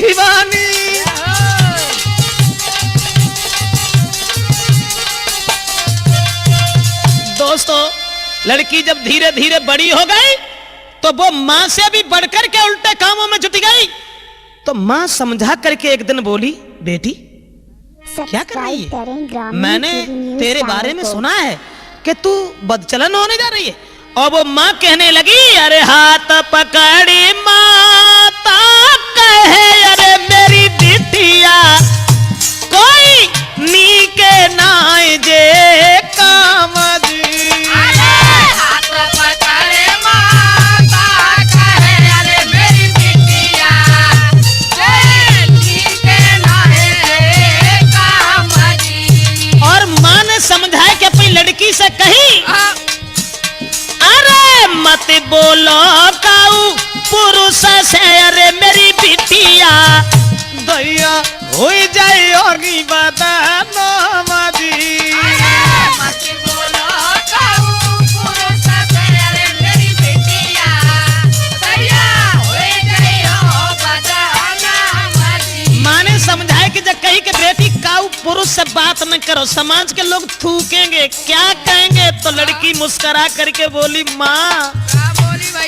दीवानी। दोस्तों, लड़की जब धीरे धीरे बड़ी हो गई तो वो मां से भी बढ़कर के उल्टे कामों में जुट गई। तो मां समझा करके एक दिन बोली, बेटी क्या कर रही है? मैंने तेरे बारे में सुना है कि तू बदचलन होने जा रही है। और वो मां कहने लगी, अरे हाथ पकड़ी माता कहे, अरे मेरी बिटिया कोई नीके नाय जे काम जी। हाथ पकड़े माता कहे, अरे मेरी बिटिया कोई नीके नाय काम जी। और मां ने समझाया कि अपनी लड़की से कही, अरे मत बोलो काऊ पुरुष से, अरे मेरी बिटिया दैया हो जाए होगी बदनाम जी। मत बोलो काऊ पुरुष से, अरे मेरी बिटिया दैया हो जाए हो बदनाम जी। माँ ने समझाया कि जब कही कि बेटी काऊ पुरुष से बात न करो, समाज के लोग थूकेंगे, क्या कहेंगे। तो लड़की मुस्कुरा करके बोली, माँ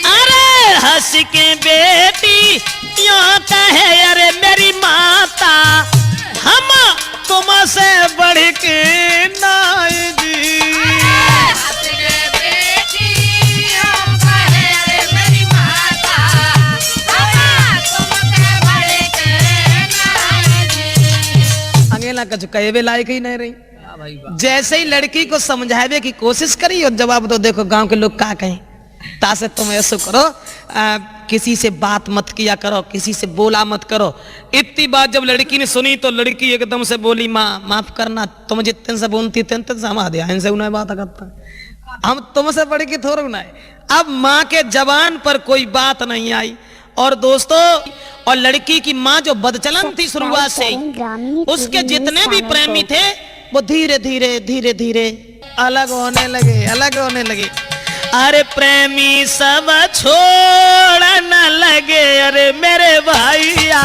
अरे हंस के बेटी यूं कहे, अरे मेरी माता हम तुमसे बढ़ के नाय जी। हंस के बेटी यूं कहे, अरे मेरी माता हम तुमसे बढ़ के नाय जी। अंगेला कछु कहे लायक ही नहीं रही। जैसे ही लड़की को समझावे की कोशिश करी और जवाब दो, देखो गांव के लोग क्या कहें, तासे तुम ऐसा करो, किसी से बात मत किया करो, किसी से बोला मत करो। इतनी बात जब लड़की ने सुनी तो लड़की एकदम से बोली, माँ माफ करना, तुम जितने से बोलती तेन से हम दिया, इनसे उन्हें बात करता, हम तुमसे बढ़ के थोड़ा उन्हें। अब माँ के जबान पर कोई बात नहीं आई। और दोस्तों, और लड़की की माँ जो बदचलन थी शुरुआत से, उसके जितने भी प्रेमी थे वो धीरे धीरे धीरे धीरे अलग होने लगे, अलग होने लगे। अरे प्रेमी सब छोड़ न लगे, अरे मेरे भैया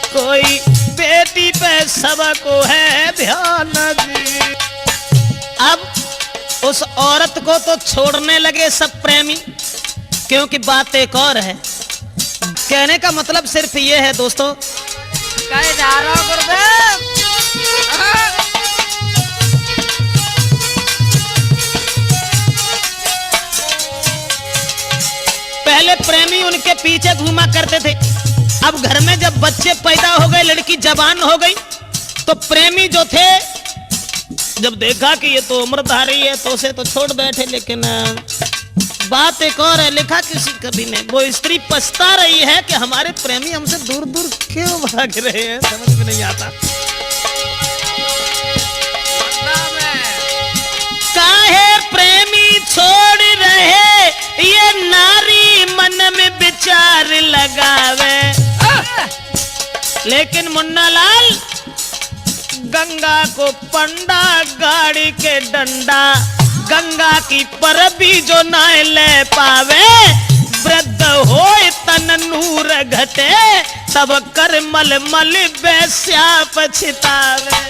कोई बेटी पे सबको है ध्यान जी। अब उस औरत को तो छोड़ने लगे सब प्रेमी, क्योंकि बात एक और है। कहने का मतलब सिर्फ ये है दोस्तों, कहे जा रहा हूं गुरुदेव। पहले प्रेमी उनके पीछे घूमा करते थे, अब घर में जब बच्चे पैदा हो गए, लड़की जवान हो गई, तो प्रेमी जो थे जब देखा कि ये तो उम्रधारी है तो उसे तो छोड़ बैठे। लेकिन बात एक और है, लिखा किसी कवि ने, वो स्त्री पछता रही है कि हमारे प्रेमी हमसे दूर दूर क्यों भाग रहे हैं, समझ में नहीं आता। काहे प्रेमी छोड़ रहे ये नारी, मन में विचार लगावे। लेकिन मुन्ना लाल गंगा को पंडा गाड़ी के डंडा, गंगा की परबी जो ना ले पावे, वृद्ध होए तन नूर घटे, तब कर मल मल वैस्या पछतावे।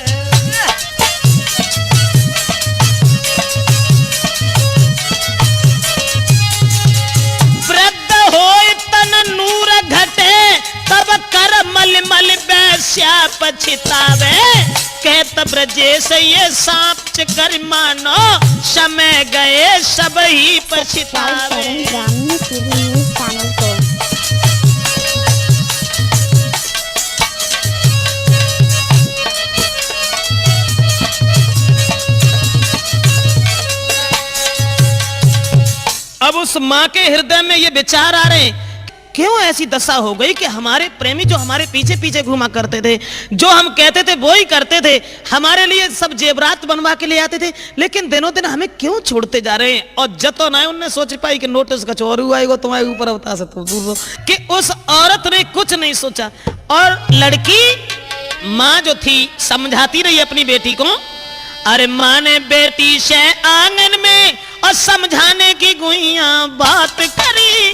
नूर घटे तब कर मल मल वैस्या पछतावे, कहत ब्रजेश ये सांप कर मानो, समय गए सब ही पछतावे। अब उस माँ के हृदय में ये विचार आ रहे हैं, क्यों ऐसी दशा हो गई कि हमारे प्रेमी जो हमारे पीछे पीछे घुमा करते थे, जो हम कहते थे वो ही करते थे, हमारे लिए सब जेवरात बनवा के ले आते थे, लेकिन दिनों दिन हमें क्यों छोड़ते जा रहे हैं। और जतो ना उनने सोच पाई कि नोटिस का चोर हुआ है तुम्हारे ऊपर बता सकते दूर कि उस औरत ने कुछ नहीं सोचा। और लड़की माँ जो थी समझाती रही अपनी बेटी को, अरे माँ ने बेटी से आंगन में और समझाने की गुइया बात करी,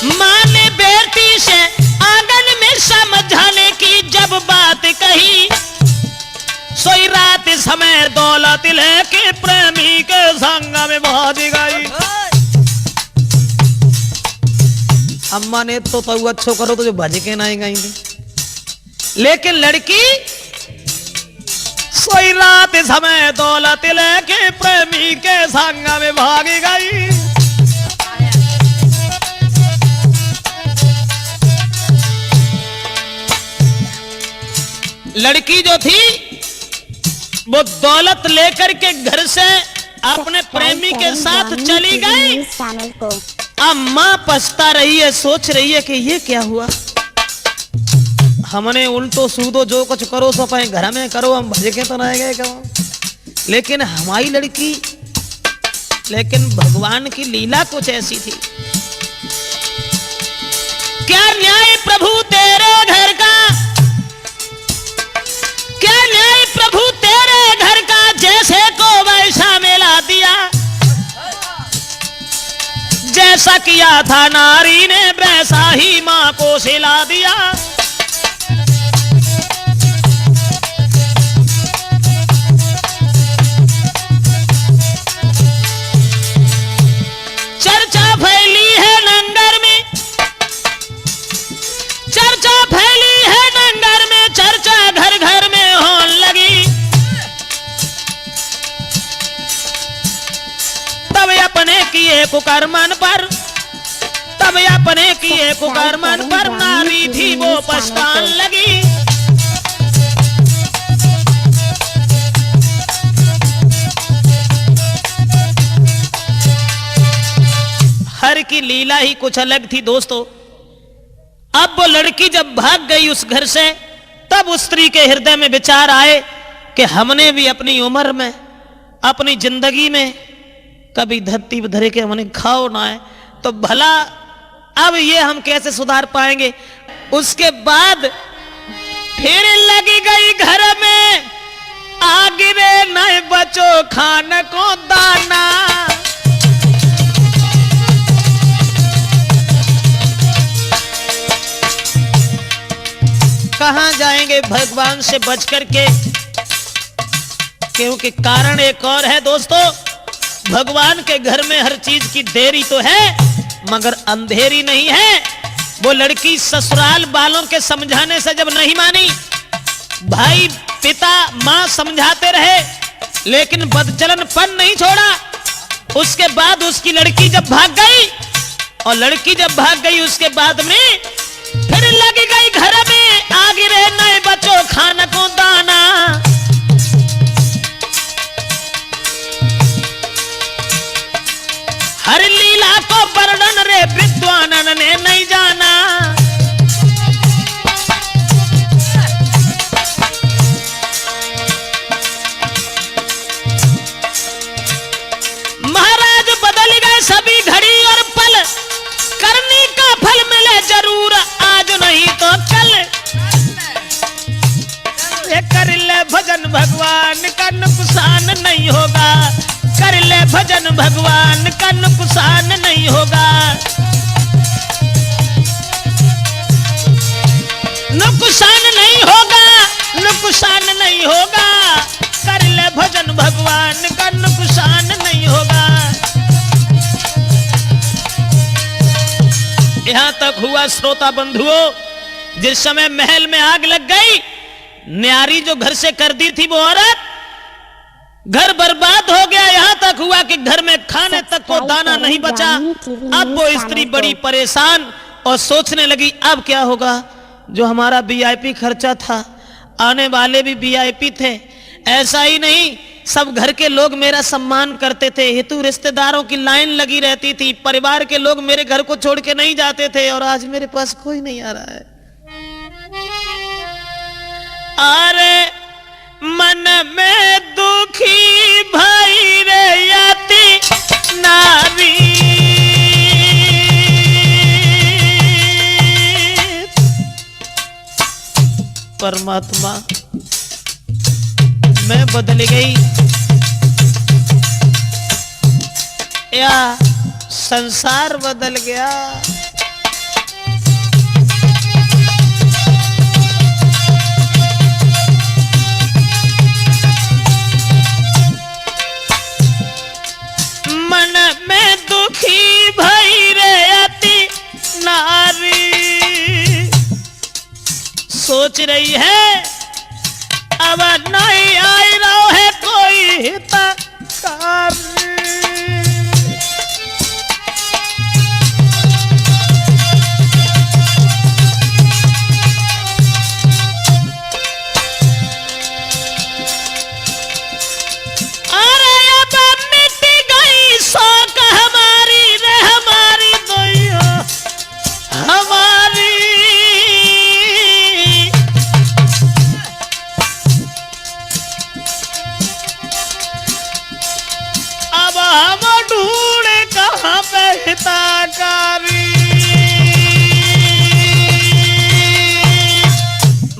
माँ ने बेटी से आंगन में समझाने की जब बात कही, सोई रात समय दौलत लेके प्रेमी के संग में भाग गई। अम्मा ने तो अच्छो करो तो जो भज के नहीं गई थी, लेकिन लड़की सोई रात समय दौलत लेके प्रेमी के संग में भाग गई। लड़की जो थी वो दौलत लेकर के घर से अपने प्रेमी के साथ चली गई। अब माँ पछता रही है, सोच रही है कि ये क्या हुआ, हमने उल्टो सूदो जो कुछ करो सो अपने घर में करो, हम भजके तो नहीं गए कहो। लेकिन हमारी लड़की, लेकिन भगवान की लीला कुछ ऐसी थी। क्या न्याय प्रभु तेरे घर का, क्या न्याय प्रभु तेरे घर का, जैसे को वैसा मिला दिया। जैसा किया था नारी ने वैसा ही माँ को सिला दिया। चर्चा फैली है नंगर में, चर्चा फैली है नंगर में, चर्चा घर घर में होने लगी। तब अपने किए कुकर्मन पर, तब अपने किए कुकर्मन पर नारी थी वो पछतान लगी। हर की लीला ही कुछ अलग थी दोस्तों। अब वो लड़की जब भाग गई उस घर से, तब उस स्त्री के हृदय में विचार आए कि हमने भी अपनी उम्र में, अपनी जिंदगी में कभी धरती पर धरे के हमने खाओ ना है, तो भला अब ये हम कैसे सुधार पाएंगे। उसके बाद फिर लगी गई घर में, आगे नहीं बचो खाने को दाना। कहां जाएंगे भगवान से बच करके, क्योंकि कारण एक और है दोस्तों। भगवान के घर में हर चीज की देरी तो है मगर अंधेरी नहीं है। वो लड़की ससुराल वालों के समझाने से जब नहीं मानी, भाई पिता मां समझाते रहे लेकिन बदचलनपन नहीं छोड़ा। उसके बाद उसकी लड़की जब भाग गई, और लड़की जब भाग गई उसके बाद में फिर लगी गई घर में, आगे रहे नए बच्चों खाना को दाना। हर लीला को वर्णन रे विद्वानन ने नहीं जाना। महाराज बदल गए सभी घड़ी और पल, करने का फल मिले जरूर आज नहीं तो कल। ये कर ले भजन भगवान का नुकसान नहीं होगा, कर ले भजन भगवान का नुकसान नहीं होगा। नुकसान नहीं होगा, नुकसान नहीं होगा, कर ले भजन भगवान का नुकसान नहीं होगा। यहां तक हुआ श्रोता बंधुओं, जिस समय महल में आग लग गई, न्यारी जो घर से कर दी थी वो औरत, घर बर्बाद हो गया। यहां तक हुआ कि घर में खाने तक को दाना नहीं बचा। अब वो स्त्री बड़ी परेशान और सोचने लगी अब क्या होगा। जो हमारा वीआईपी खर्चा था, आने वाले भी वीआईपी थे, ऐसा ही नहीं सब घर के लोग मेरा सम्मान करते थे, हेतु रिश्तेदारों की लाइन लगी रहती थी, परिवार के लोग मेरे घर को छोड़ के नहीं जाते थे, और आज मेरे पास कोई नहीं आ रहा है। अरे मन में दुखी भाई रे याती नारी, परमात्मा मैं बदल गई या संसार बदल गया। सोच रही है अब नहीं आई रहो है कोई हितकारी।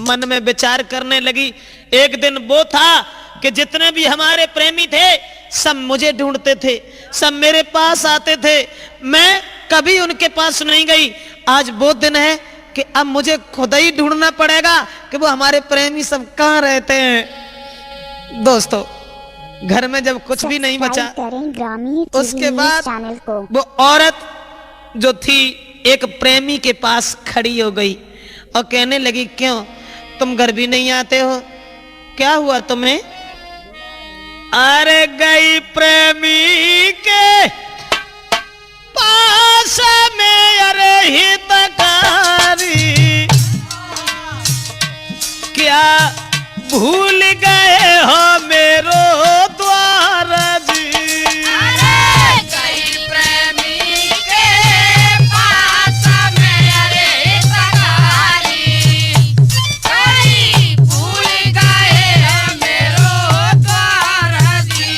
मन में विचार करने लगी। एक दिन वो था कि जितने भी हमारे प्रेमी थे सब मुझे ढूंढते थे, सब मेरे पास आते थे, मैं कभी उनके पास नहीं गई। आज वो दिन है कि अब मुझे खुद ही ढूंढना पड़ेगा कि वो हमारे प्रेमी सब कहाँ रहते हैं। दोस्तों घर में जब कुछ भी नहीं बचा उसके बाद चैनल को वो औरत जो थी एक प्रेमी के पास खड़ी हो गई और कहने लगी क्यों तुम घर भी नहीं आते हो, क्या हुआ तुम्हें? अरे गई प्रेमी के पास में अरे हितकारी, क्या भूल गए हो मेरो द्वार जी। अरे गई प्रेमी के पास में अरे हितकारी, गई भूल गए मेरो द्वार जी।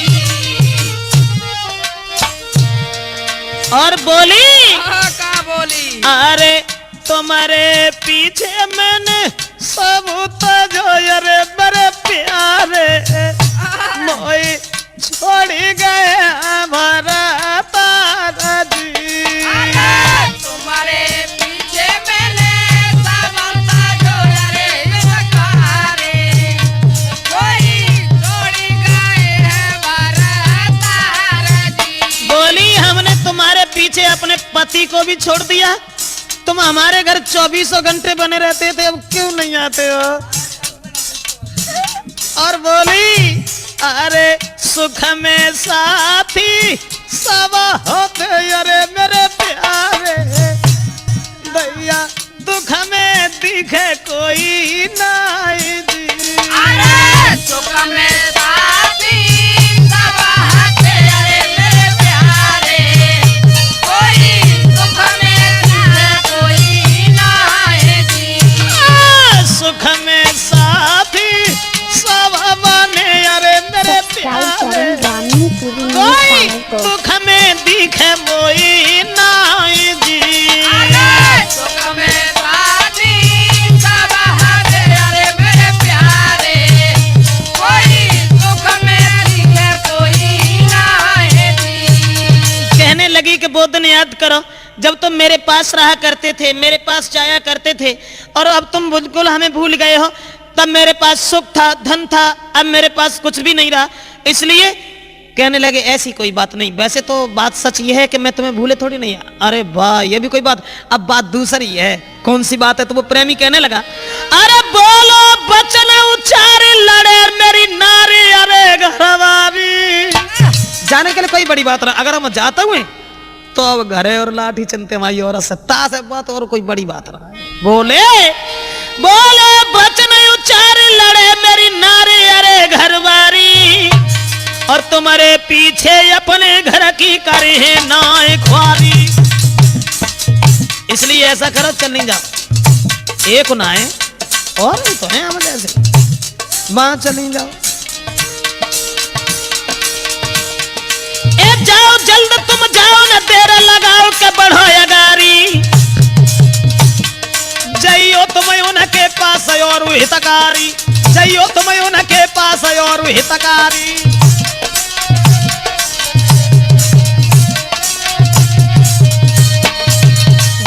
और बोली का बोली अरे तुम्हारे पीछे मैंने सब जो अरे बड़े प्यारे मोई छोड़ गए हमारा तारा जी। अरे तुम्हारे पीछे मैंने सब जो अरे हितकारी, कोई छोड़ गए हमारा तारा जी। बोली हमने तुम्हारे पीछे अपने पति को भी छोड़ दिया, तुम हमारे घर 24 घंटे बने रहते थे, अब क्यों नहीं आते हो? और बोली अरे सुख में साथी सब होते अरे मेरे प्यारे, दैया दुख में दिखे कोई नहीं जी। अरे सुख में साथी सब होते अरे मेरे प्यारे, कोई सुख में दिखे कोई नहीं जी। सुख में साथी सब बने अरे मेरे प्यारे, कोई दुख में दिखे कोई नहीं जी। अरे सुख में साथी सब होते अरे मेरे प्यारे, कोई सुख में दिखे कोई नहीं जी। कहने लगी कि वो दिन याद करो जब तुम मेरे पास रहा करते थे, मेरे पास जाया करते थे, और अब तुम बिल्कुल हमें भूल गए हो। तब मेरे पास सुख था, धन था, अब मेरे पास कुछ भी नहीं रहा। इसलिए कहने लगे ऐसी कोई बात नहीं, वैसे तो बात सच ये है कि मैं तुम्हें भूले थोड़ी नहीं। अरे वाह ये भी कोई बात। अब बात दूसरी है, कौन सी बात है? तो वो प्रेमी कहने लगा अरे बोलो बचन उच्चारे लड़े मेरी नारी अरे घरवारी। जाने के लिए कोई बड़ी बात ना, अगर हम जाते हुए तो अब घरे और लाठी चलते हमारी और सत्ता से बात और कोई बड़ी बात रहा है। बोले बोले बचन उच्चार लड़े मेरी नारी अरे घरवारी, और तुम्हारे पीछे अपने घर की करे है नाय ख्वारी। इसलिए ऐसा करो चल नहीं जाओ, एक नाए और नहीं तो है हम जैसे, वहां चल नहीं जाओ। जाओ जल्द तुम जाओ न देर लगाओ के बढ़ो अगारी, जइयो तुम उनके पास और हितकारी, जइयो तुम उनके पास और हितकारी।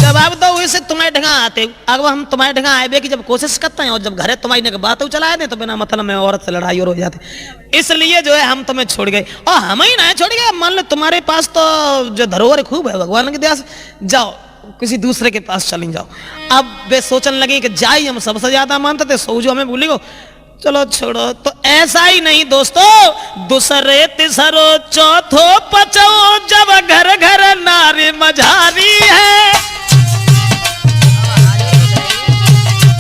जवाब दो इसे तुम्हारे ढंगा आते, अगर हम तुम्हारे ढंगा आए कि जब कोशिश करते हैं और जब घरे तुम्हारी ने बात चलाए दे तो बिना मतलब में औरत से लड़ाई और हो जाती, इसलिए जो है हम तुम्हें छोड़ गए। और हम ही ना छोड़ गए, मान लो तुम्हारे पास तो जो धरोहर खूब है भगवान की दया से, जाओ किसी दूसरे के पास चली जाओ। अब वे सोचने लगी कि जाई हम सबसे ज्यादा मानते थे, सो जो हमें भूली गो, चलो छोड़ो। तो ऐसा ही नहीं दोस्तों, दूसरे तीसरो चौथो पचो जब घर घर नारी मझारी है।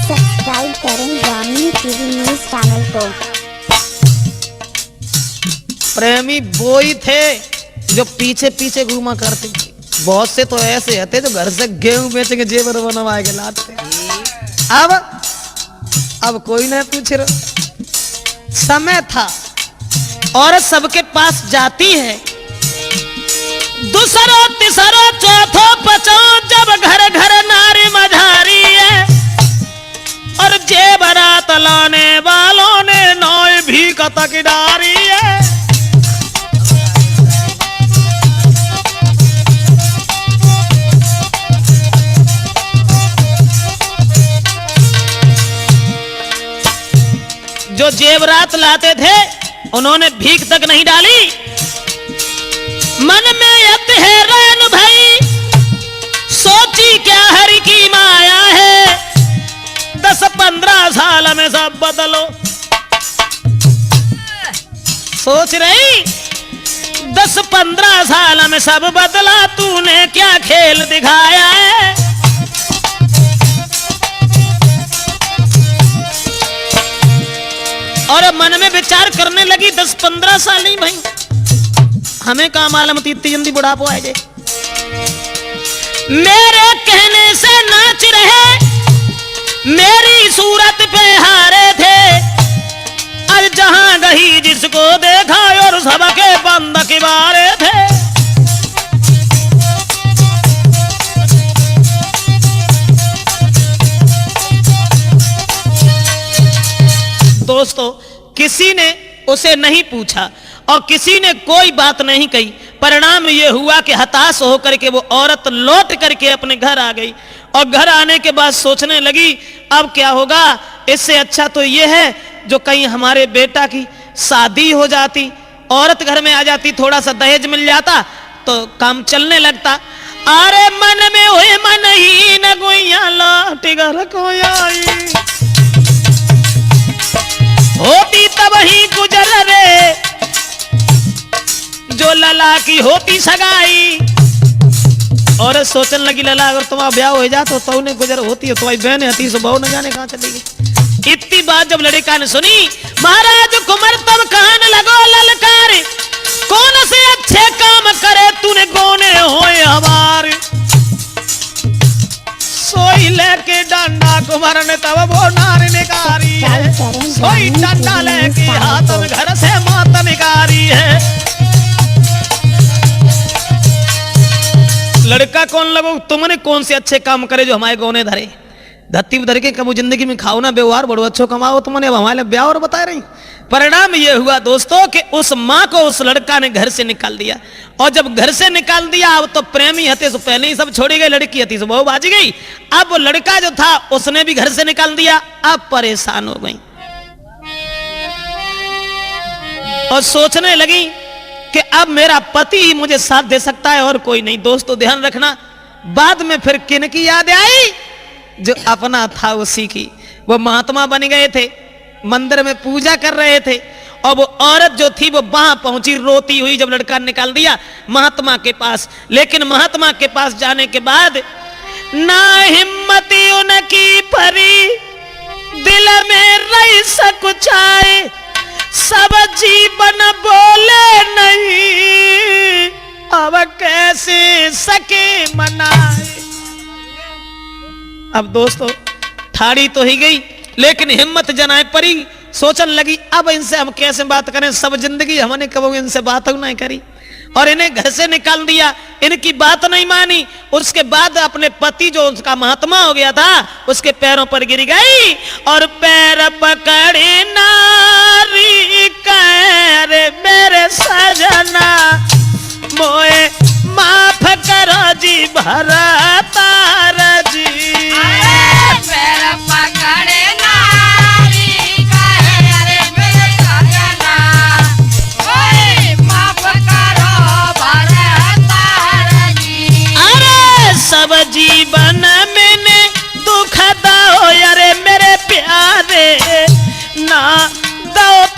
सब्सक्राइब करें ग्रामीण टीवी न्यूज चैनल को। प्रेमी वो ही थे जो पीछे पीछे घूमा करते थे। बहुत से तो ऐसे होते जो घर से गेहूं बेचेंगे जेवर बनवा के लाते। अब कोई नहीं पूछ रहा। समय था औरत सबके पास जाती है, दूसरो तीसरो चौथो पचो जब घर घर नारी मझारी है। और जेवरात लाने वालों ने नौय भी कतक डारी है। जो जेवरात लाते थे उन्होंने भीख तक नहीं डाली। मन में यत है रैन भाई, सोची क्या हरि की माया है। 10-15 साल में सब बदलो, सोच रही 10-15 साल में सब बदला, तूने क्या खेल दिखाया है। और मन में विचार करने लगी 10-15 साल नहीं भाई, हमें कहा मालूम थी इतनी जल्दी बुढ़ापा आ जाए। मेरे कहने से नाच रहे, मेरी सूरत पे हारे थे। आज जहां गई जिसको देखा और सबके बंद किबारे थे। दोस्तों, किसी ने उसे नहीं पूछा और किसी ने कोई बात नहीं कही। परिणाम यह हुआ कि हताश होकर के वो औरत लौट करके अपने घर आ गई। और घर आने के बाद सोचने लगी अब क्या होगा। इससे अच्छा तो यह है जो कहीं हमारे बेटा की शादी हो जाती, औरत घर में आ जाती, थोड़ा सा दहेज मिल जाता तो काम चलने लगता। अरे मन में हुए मन ही न गोइया लौट घर को आई, होती तब ही गुजर रे जो लला की होती सगाई। और सोचने लगी लला अगर तुम्हारा ब्याह हो जाता तो उन्हें गुजर होती है, तुम्हारी बहन हती सो बहू न जाने कहां चली गई। इतनी बात जब लड़का ने सुनी, महाराज कुमार तब कहने लगो ललकार, कौन से अच्छे काम करे तूने गोने होए हमारे। सोई लेके डंडा कुमार ने तब वो नारी निकारी है, सोई डंडा लेके हाथ में घर से माता निकारी है। लड़का कौन लगो, तुमने कौन से अच्छे काम करे जो हमारे गोने धरे। धरती धर के कबू जिंदगी में खाओ ना व्यवहार, बड़ो अच्छो कमाओ तुमने, अब हमारे ब्याह और बता रही। परिणाम ये हुआ दोस्तों कि उस माँ को उस लड़का ने घर से निकाल दिया। और जब घर से निकाल दिया, अब तो प्रेमी हते से पहले ही सब छोड़ी गई, लड़की हती से बहु बाजी गई। अब वो लड़का जो था उसने भी घर से निकाल दिया। अब परेशान हो गई और सोचने लगी कि अब मेरा पति ही मुझे साथ दे सकता है और कोई नहीं। दोस्तों ध्यान रखना, बाद में फिर किन की याद आई, जो अपना था उसी की। वो महात्मा बन गए थे, मंदिर में पूजा कर रहे थे। और वो औरत जो थी वो वहां पहुंची रोती हुई जब लड़का निकाल दिया महात्मा के पास। लेकिन महात्मा के पास जाने के बाद ना हिम्मती उनकी परी, दिल में रही सकुचाए, सब जीवन बोले नहीं, अब कैसे सके मनाए। अब दोस्तों ठाड़ी तो ही गई, लेकिन हिम्मत जनाए परी। सोचने लगी अब इनसे हम कैसे बात करें, सब जिंदगी हमने कभी इनसे बात नहीं करी। और इन्हें घर से निकाल दिया, इनकी बात नहीं मानी। उसके बाद अपने पति जो उसका महात्मा हो गया था उसके पैरों पर गिर गई और पैर पकड़े नारी कह रे मेरे सजना, मोए माफ करो जी भरतार जी। पैर पकड़े नारी कहे अरे मेरे सजना, ओए माफ करो भरतार जी। अरे सब जी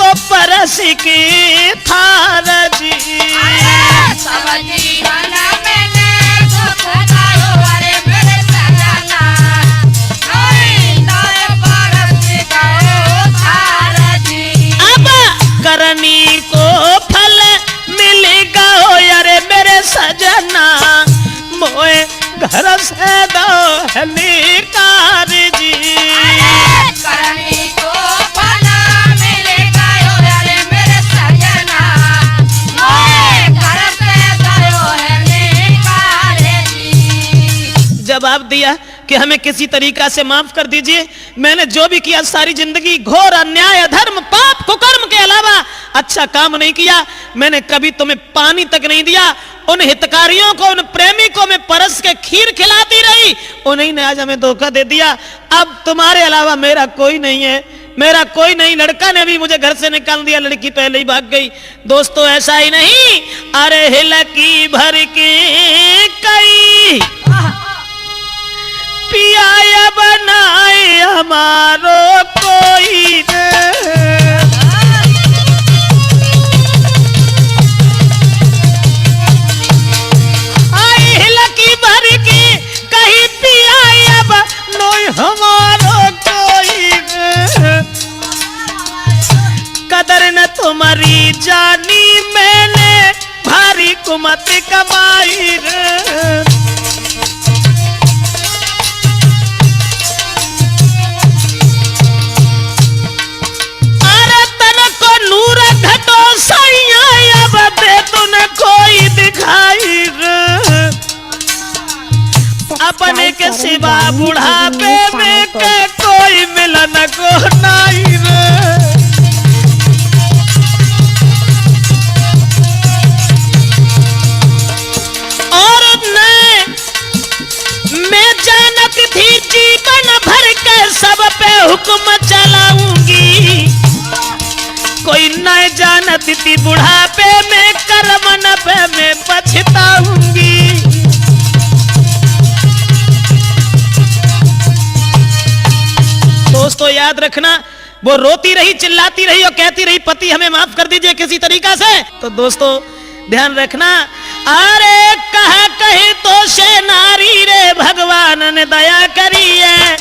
को परस की थार जी। सब जीवन मैंने दुख गायो अरे मेरे सजना दाए परस गायो थार जी। अब करनी को फल मिलेगा हो अरे मेरे सजना मोए घर से दो हलीकार जी। करनी को फल मिलेगा अरे मेरे सजना मोए घर से दो हलीकार जी। जवाब दिया कि हमें किसी तरीका से माफ कर दीजिए, मैंने जो भी किया सारी जिंदगी घोर अन्याय अधर्म पाप कुकर्म के अलावा अच्छा काम नहीं किया। मैंने कभी तुम्हें पानी तक नहीं दिया, उन हितकारियों को उन प्रेमी को मैं परस के खीर खिलाती रही, उन्हीं ने आज हमें धोखा दे दिया। अब तुम्हारे अलावा मेरा कोई नहीं है, मेरा कोई नहीं। लड़का ने भी मुझे घर से निकाल दिया, लड़की पहले ही भाग गई। दोस्तों ऐसा ही नहीं, अरे हिलकी भर के कई पिया बनाए हमारो कोई आई हिलकी भर के कहीं पिया बनाए हमारो कोई कदर न तुम्हारी जानी मैंने भारी कुमत कमाई रे। नूर घटो सैया अब दे तूने कोई दिखाई रे। अपने के सिवा बुढ़ापे में के कोई मिलन को नहीं रे। और मैं जानत थी जीवन भर के सब पे हुक्म चलाऊंगी, कोई न जानत थी बुढ़ापे में कर्मन पे मैं पछताऊंगी। दोस्तों याद रखना, वो रोती रही चिल्लाती रही और कहती रही पति हमें माफ कर दीजिए किसी तरीका से। तो दोस्तों ध्यान रखना, अरे कहा कहीं तो से नारी रे भगवान ने दया करी है।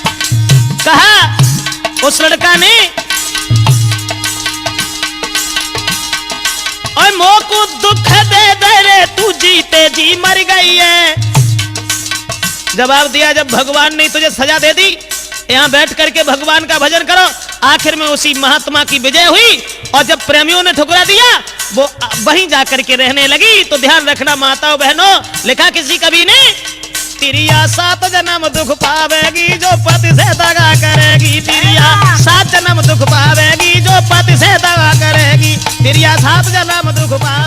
कहा उस लड़का ने और मोह को दुख दे दे रे तू जीते जी मर गई है। जवाब दिया जब भगवान ने तुझे सजा दे दी, यहाँ बैठ करके भगवान का भजन करो। आखिर में उसी महात्मा की विजय हुई और जब प्रेमियों ने ठुकरा दिया वो वहीं जाकर के रहने लगी। तो ध्यान रखना माताओं बहनों, लिखा किसी कवि ने, तिरिया 7 जन्म दुख पावेगी जो पति से दगा करेगी। तिरिया 7 जन्म दुख पावेगी जो पति से दगा करेगी। तिरिया 7 जन्म दुख पावेगी।